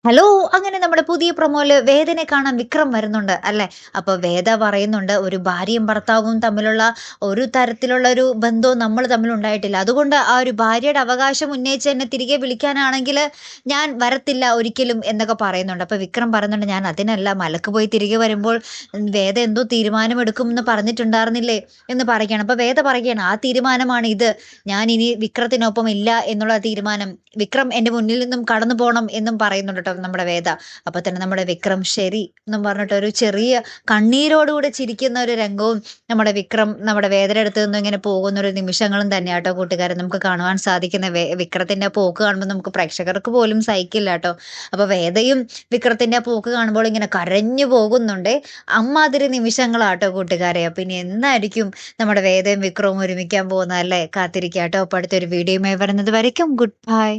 Hello! അങ്ങനെ നമ്മുടെ പുതിയ പ്രൊമോയില് വേദനെ കാണാൻ വിക്രം വരുന്നുണ്ട് അല്ലേ? അപ്പൊ വേദ പറയുന്നുണ്ട്, "ഒരു ഭാര്യയും ഭർത്താവും തമ്മിലുള്ള ഒരു തരത്തിലുള്ള ഒരു ബന്ധവും നമ്മൾ തമ്മിൽ ഉണ്ടായിട്ടില്ല. അതുകൊണ്ട് ആ ഒരു ഭാര്യയുടെ അവകാശം ഉന്നയിച്ച് എന്നെ തിരികെ വിളിക്കാനാണെങ്കില് ഞാൻ വരത്തില്ല ഒരിക്കലും" എന്നൊക്കെ പറയുന്നുണ്ട്. അപ്പൊ വിക്രം പറയുന്നുണ്ട്, "ഞാൻ അതിനല്ല, മലക്ക് പോയി തിരികെ വരുമ്പോൾ വേദ എന്തോ തീരുമാനമെടുക്കുംന്ന് പറഞ്ഞിട്ടുണ്ടായിരുന്നില്ലേ?" എന്ന് പറയുകയാണ്. അപ്പൊ വേദ പറയുകയാണ്, "ആ തീരുമാനമാണ് ഇത്. ഞാൻ ഇനി വിക്രത്തിനൊപ്പം ഇല്ല എന്നുള്ള തീരുമാനം. വിക്രം എന്റെ മുന്നിൽ നിന്നും കടന്നു പോണം" എന്നും പറയുന്നുണ്ട് ട്ടോ നമ്മുടെ വേദ. അപ്പൊ തന്നെ നമ്മുടെ വിക്രം ശരി എന്നും പറഞ്ഞിട്ട് ഒരു ചെറിയ കണ്ണീരോടുകൂടെ ചിരിക്കുന്ന ഒരു രംഗവും നമ്മുടെ വിക്രം നമ്മുടെ വേദയുടെ അടുത്ത് നിന്ന് ഇങ്ങനെ പോകുന്ന ഒരു നിമിഷങ്ങളും തന്നെയാട്ടോ കൂട്ടുകാരെ നമുക്ക് കാണുവാൻ സാധിക്കുന്ന വിക്രത്തിന്റെ പോക്ക് കാണുമ്പോൾ നമുക്ക് പ്രേക്ഷകർക്ക് പോലും സഹിക്കില്ല ട്ടോ. അപ്പൊ വേദയും വിക്രത്തിന്റെ ആ പോക്ക് കാണുമ്പോൾ ഇങ്ങനെ കരഞ്ഞു പോകുന്നുണ്ട്. അമ്മാതിരി നിമിഷങ്ങളാട്ടോ കൂട്ടുകാരെ. അപ്പൊ ഇനി എന്നായിരിക്കും നമ്മുടെ വേദയും വിക്രവും ഒരുമിക്കാൻ പോകുന്നത് അല്ലേ? കാത്തിരിക്കാട്ടോ. അപ്പൊ അടുത്തൊരു വീഡിയോയുമായി വരുന്നത് വരയ്ക്കും ഗുഡ് ബൈ.